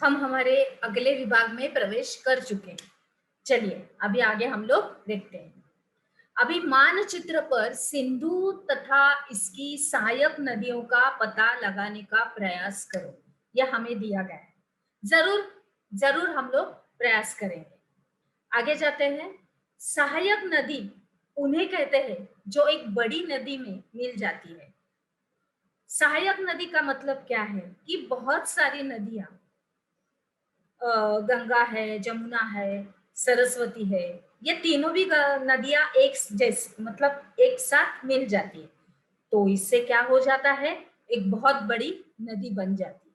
हम हमारे अगले विभाग में प्रवेश कर चुके हैं। चलिए अभी आगे हम लोग देखते हैं। अभी मानचित्र पर सिंधु तथा इसकी सहायक नदियों का पता लगाने का प्रयास करो। यह हमें दिया गया है। जरूर जरूर हम लोग प्रयास करेंगे। आगे जाते हैं। सहायक नदी उन्हें कहते हैं जो एक बड़ी नदी में मिल जाती है। सहायक नदी का मतलब क्या है कि बहुत सारी नदियां, गंगा है, जमुना है, सरस्वती है, ये तीनों भी नदियां एक जैसे मतलब एक साथ मिल जाती है, तो इससे क्या हो जाता है, एक बहुत बड़ी नदी बन जाती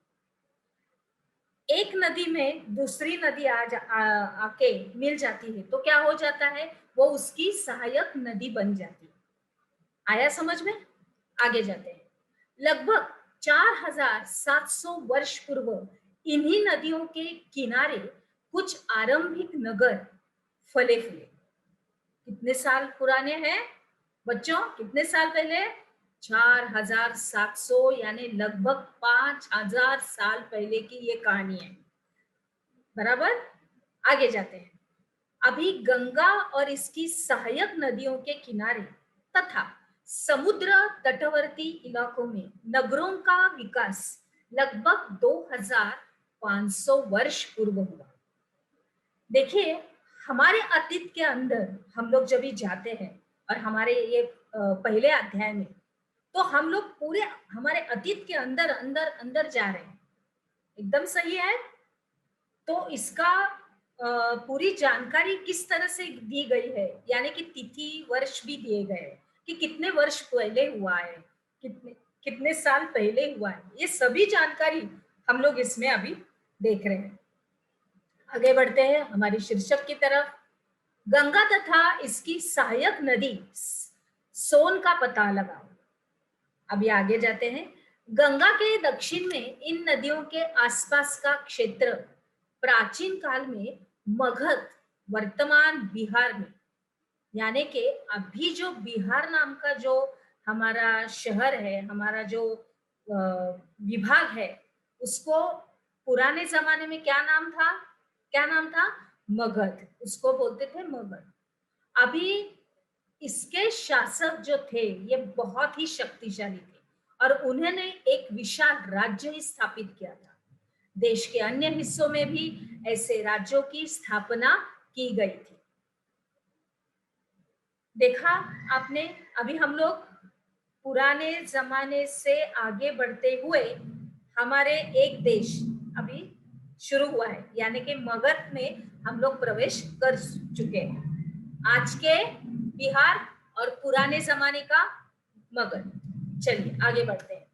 है। एक नदी में दूसरी नदी आके मिल जाती है तो क्या हो जाता है, वो उसकी सहायक नदी बन जाती है। आया समझ में? आगे जाते हैं। लगभग 4700 वर्ष पूर्व इन्हीं नदियों के किनारे कुछ आरंभिक नगर फले फूले। कितने साल पुराने हैं बच्चों? कितने साल पहले? 4700 यानी लगभग 5000 साल पहले की ये कहानी है। बराबर। आगे जाते हैं। अभी गंगा और इसकी सहायक नदियों के किनारे तथा समुद्र तटवर्ती इलाकों में नगरों का विकास लगभग 2500 वर्ष पूर्व हुआ। देखिए, हमारे अतीत के अंदर हम लोग जब भी जाते हैं और हमारे ये पहले अध्याय में, तो हम लोग पूरे हमारे अतीत के अंदर अंदर अंदर जा रहे हैं। एकदम सही है। तो इसका पूरी जानकारी किस तरह से दी गई है, यानी कि तिथि वर्ष भी दिए गए हैं कि कितने वर्ष पहले हुआ है, कितने कितने साल पहले हुआ है, ये सभी जानकारी हम लोग इसमें अभी देख रहे हैं। आगे बढ़ते हैं हमारी शीर्षक की तरफ। गंगा तथा इसकी सहायक नदी सोन का पता लगाओ। अभी आगे जाते हैं। गंगा के दक्षिण में इन नदियों के आसपास का क्षेत्र प्राचीन काल में मगध, वर्तमान बिहार में, यानी कि अभी जो बिहार नाम का जो हमारा शहर है, हमारा जो विभाग है, उसको पुराने जमाने में क्या नाम था? क्या नाम था? मगध। उसको बोलते थे मगध। अभी इसके शासक जो थे ये बहुत ही शक्तिशाली थे और उन्होंने एक विशाल राज्य ही स्थापित किया था। देश के अन्य हिस्सों में भी ऐसे राज्यों की स्थापना की गई थी। देखा आपने? अभी हम लोग पुराने जमाने से आगे बढ़ते हुए हमारे एक देश अभी शुरू हुआ है, यानी कि मगध में हम लोग प्रवेश कर चुके हैं। आज के बिहार और पुराने जमाने का मगध। चलिए आगे बढ़ते हैं।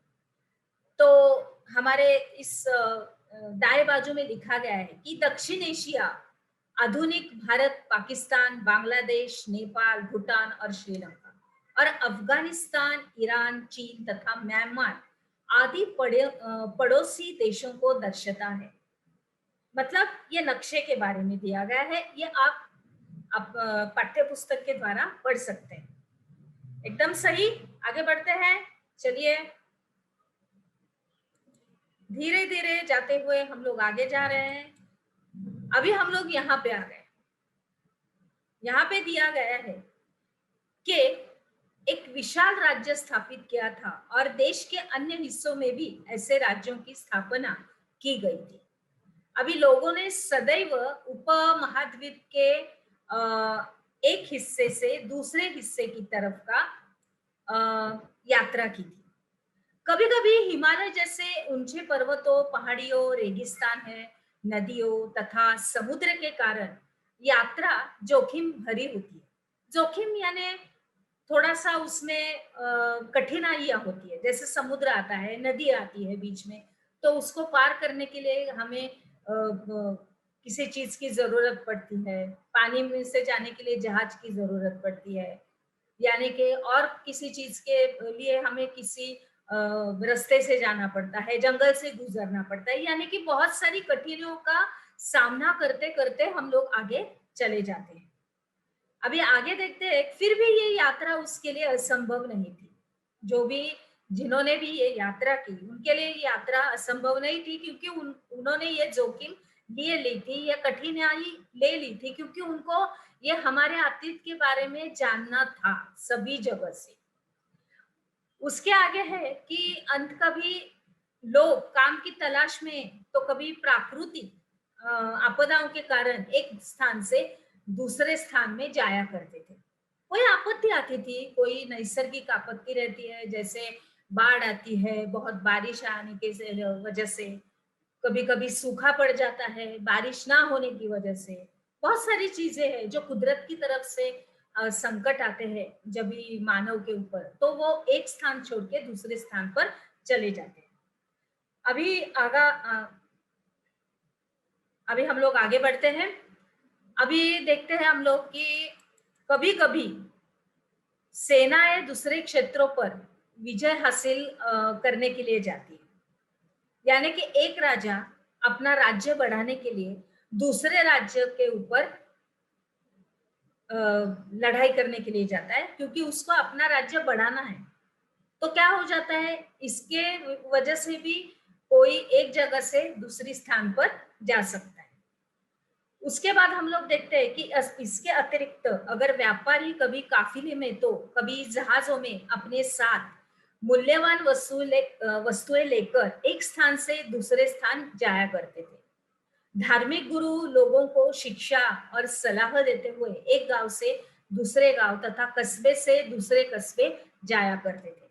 तो हमारे इस दाएं बाजू में लिखा गया है कि दक्षिण एशिया, आधुनिक भारत, पाकिस्तान, बांग्लादेश, नेपाल, भूटान और श्रीलंका और अफगानिस्तान, ईरान, चीन तथा म्यांमार आदि पड़ोसी देशों को दर्शाता है। मतलब ये नक्शे के बारे में दिया गया है, ये आप पाठ्य पुस्तक के द्वारा पढ़ सकते हैं। एकदम सही। आगे बढ़ते हैं। चलिए धीरे धीरे जाते हुए हम लोग आगे जा रहे हैं। अभी हम लोग यहाँ पे आ गए। यहाँ पे दिया गया है कि एक विशाल राज्य स्थापित किया था और देश के अन्य हिस्सों में भी ऐसे राज्यों की स्थापना की गई थी। अभी लोगों ने सदैव उपमहाद्वीप के एक हिस्से से दूसरे हिस्से की तरफ का यात्रा की थी। कभी कभी हिमालय जैसे ऊंचे पर्वतों, पहाड़ियों, रेगिस्तान है, नदियों तथा समुद्र के कारण यात्रा जोखिम भरी होती है। जोखिम यानी थोड़ा सा उसमें कठिनाइयां होती है। जैसे समुद्र आता है, नदी आती है बीच में, तो उसको पार करने के लिए हमें किसी चीज की जरूरत पड़ती है। पानी में से जाने के लिए जहाज की जरूरत पड़ती है, यानी कि और किसी चीज के लिए हमें किसी रास्ते से जाना पड़ता है, जंगल से गुजरना पड़ता है, यानी कि बहुत सारी कठिनाइयों का सामना करते करते हम लोग आगे चले जाते हैं। अभी आगे देखते हैं। फिर भी ये यात्रा उसके लिए असंभव नहीं थी। जो भी जिन्होंने भी ये यात्रा की, उनके लिए ये यात्रा असंभव नहीं थी, क्योंकि उन्होंने ये जोखिम लिए ली थी, ये कठिनाई ले ली थी, क्योंकि उनको ये हमारे अतीत के बारे में जानना था सभी जगह से। उसके आगे है कि अंत कभी लोग काम की तलाश में, तो कभी प्राकृतिक आपदाओं के कारण एक स्थान से दूसरे स्थान में जाया करते थे। कोई आपत्ति आती थी, कोई नैसर्गिक आपत्ति रहती है, जैसे बाढ़ आती है, बहुत बारिश आने के वजह से, कभी-कभी सूखा पड़ जाता है, बारिश ना होने की वजह से। बहुत सारी चीजें हैं जो कुदरत की तरफ से संकट आते हैं जब भी मानव के ऊपर, तो वो एक स्थान छोड़ के दूसरे स्थान पर चले जाते हैं। अभी अभी हम लोग आगे बढ़ते हैं। अभी देखते हैं हम लोग कि कभी-कभी सेनाएं दूसरे क्षेत्रों पर विजय हासिल करने के लिए जाती है। यानी कि एक राजा अपना राज्य बढ़ाने के लिए दूसरे राज्य के ऊपर लड़ाई करने के लिए जाता है, क्योंकि उसको अपना राज्य बढ़ाना है। तो क्या हो जाता है, इसके वजह से भी कोई एक जगह से दूसरी स्थान पर जा सकता है। उसके बाद हम लोग देखते हैं कि इसके अतिरिक्त अगर व्यापारी कभी काफिले में, तो कभी जहाजों में अपने साथ मूल्यवान वस्तुएं लेकर एक स्थान से दूसरे स्थान जाया करते थे। धार्मिक गुरु लोगों को शिक्षा और सलाह देते हुए एक गांव से दूसरे गांव तथा कस्बे से दूसरे कस्बे जाया करते थे।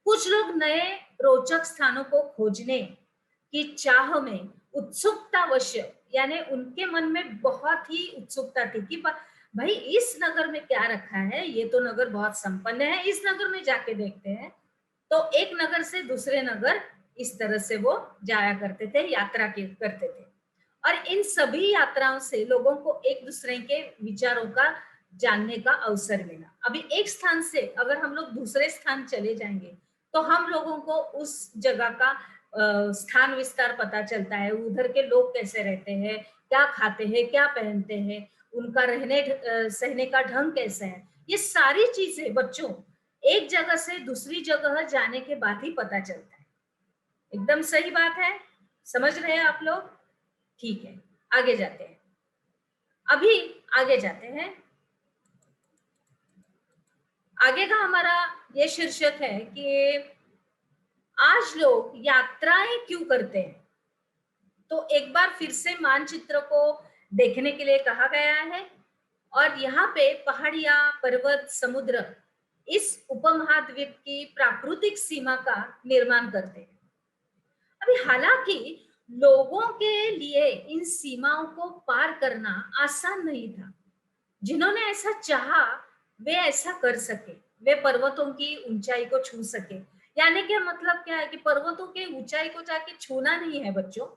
कुछ लोग नए रोचक स्थानों को खोजने की चाह में उत्सुकतावश, यानी उनके मन में बहुत ही उत्सुकता थी कि भाई इस नगर में क्या रखा है, ये तो नगर बहुत संपन्न है, इस नगर में जाके देखते हैं। तो एक नगर से दूसरे नगर इस तरह से वो जाया करते थे, यात्रा करते थे। और इन सभी यात्राओं से लोगों को एक दूसरे के विचारों का जानने का अवसर मिला। अभी एक स्थान से अगर हम लोग दूसरे स्थान चले जाएंगे, तो हम लोगों को उस जगह का स्थान विस्तार पता चलता है, उधर के लोग कैसे रहते हैं, क्या खाते हैं, क्या पहनते हैं, उनका सहने का ढंग कैसा है। ये सारी चीजें बच्चों एक जगह से दूसरी जगह जाने के बाद ही पता चलता है। एकदम सही बात है, समझ रहे हैं आप लोग? ठीक है, आगे जाते हैं। अभी आगे जाते हैं। आगे का हमारा ये शीर्षक है कि आज लोग यात्राएं क्यों करते हैं। तो एक बार फिर से मानचित्र को देखने के लिए कहा गया है, और यहाँ पे पहाड़ियां, पर्वत, समुद्र इस उपमहाद्वीप की प्राकृतिक सीमा का निर्माण करते हैं। अभी हालांकि लोगों के लिए इन सीमाओं को पार करना आसान नहीं था। जिन्होंने ऐसा चाहा वे ऐसा कर सके, वे पर्वतों की ऊंचाई को छू सके। यानी कि मतलब क्या है कि पर्वतों की ऊंचाई को जाके छूना नहीं है बच्चों,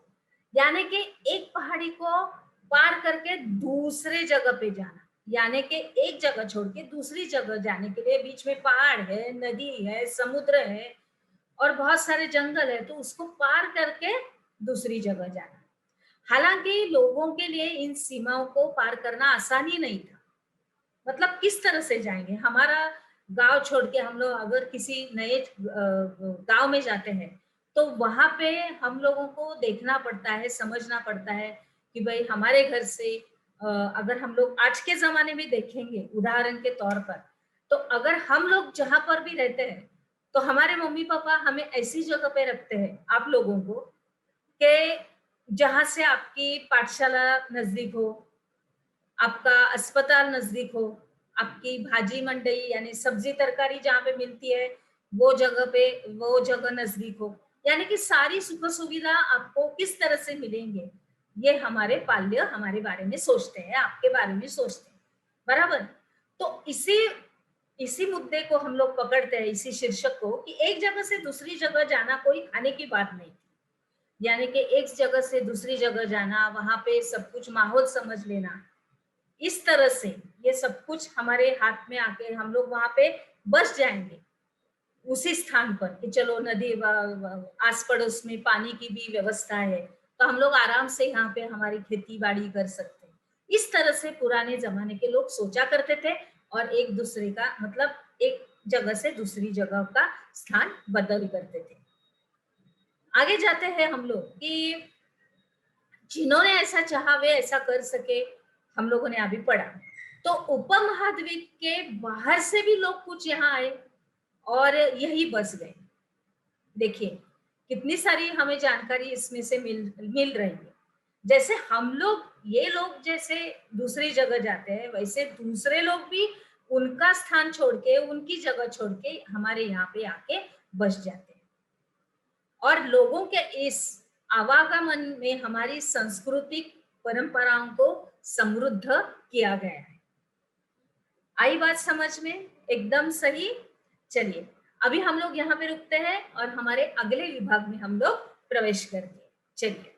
यानी कि एक पहाड़ी को पार करके दूसरे जगह पे जाना, यानी कि एक जगह छोड़ के दूसरी जगह जाने के लिए बीच में पहाड़ है, नदी है, समुद्र है और बहुत सारे जंगल है, तो उसको पार करके दूसरी जगह जाना। हालांकि लोगों के लिए इन सीमाओं को पार करना आसान ही नहीं था। मतलब किस तरह से जाएंगे, हमारा गांव छोड़ के हम लोग अगर किसी नए गांव में जाते हैं, तो वहां पे हम लोगों को देखना पड़ता है, समझना पड़ता है कि भाई हमारे घर से अगर हम लोग आज के जमाने में देखेंगे उदाहरण के तौर पर, तो अगर हम लोग जहां पर भी रहते हैं, तो हमारे मम्मी पापा हमें ऐसी जगह पे रखते हैं आप लोगों को कि जहां से आपकी पाठशाला नजदीक हो, आपका अस्पताल नजदीक हो, आपकी भाजी मंडई यानी सब्जी तरकारी जहाँ पे मिलती है वो जगह नजदीक हो। यानी कि सारी सुख सुविधा आपको किस तरह से मिलेंगे, ये हमारे पाल्य हमारे बारे में सोचते हैं, आपके बारे में सोचते हैं, बराबर। तो इसी इसी मुद्दे को हम लोग पकड़ते हैं, इसी शीर्षक को, कि एक जगह से दूसरी जगह जाना कोई खाने की बात नहीं थी। यानी कि एक जगह से दूसरी जगह जाना, वहां पे सब कुछ माहौल समझ लेना, इस तरह से ये सब कुछ हमारे हाथ में आके हम लोग वहां पे बस जाएंगे उसी स्थान पर कि चलो नदी आस पड़ोस में पानी की भी व्यवस्था है, तो हम लोग आराम से यहाँ पे हमारी खेती बाड़ी कर सकते हैं। इस तरह से पुराने जमाने के लोग सोचा करते थे और एक दूसरे का मतलब एक जगह से दूसरी जगह का स्थान बदल करते थे। आगे जाते हैं हम लोग कि जिन्होंने ऐसा चाहा वे ऐसा कर सके, हम लोगों ने अभी पढ़ा। तो उपमहाद्वीप के बाहर से भी लोग कुछ यहाँ आए और यही बस गए। देखिए कितनी सारी हमें जानकारी इसमें से मिल रही है। जैसे हम लोग, ये लोग जैसे दूसरी जगह जाते हैं, वैसे दूसरे लोग भी उनका स्थान छोड़ के, उनकी जगह छोड़ के हमारे यहाँ पे आके बस जाते हैं। और लोगों के इस आवागमन में हमारी सांस्कृतिक परंपराओं को समृद्ध किया गया है। आई बात समझ में? एकदम सही। चलिए अभी हम लोग यहाँ पे रुकते हैं और हमारे अगले विभाग में हम लोग प्रवेश करेंगे। चलिए।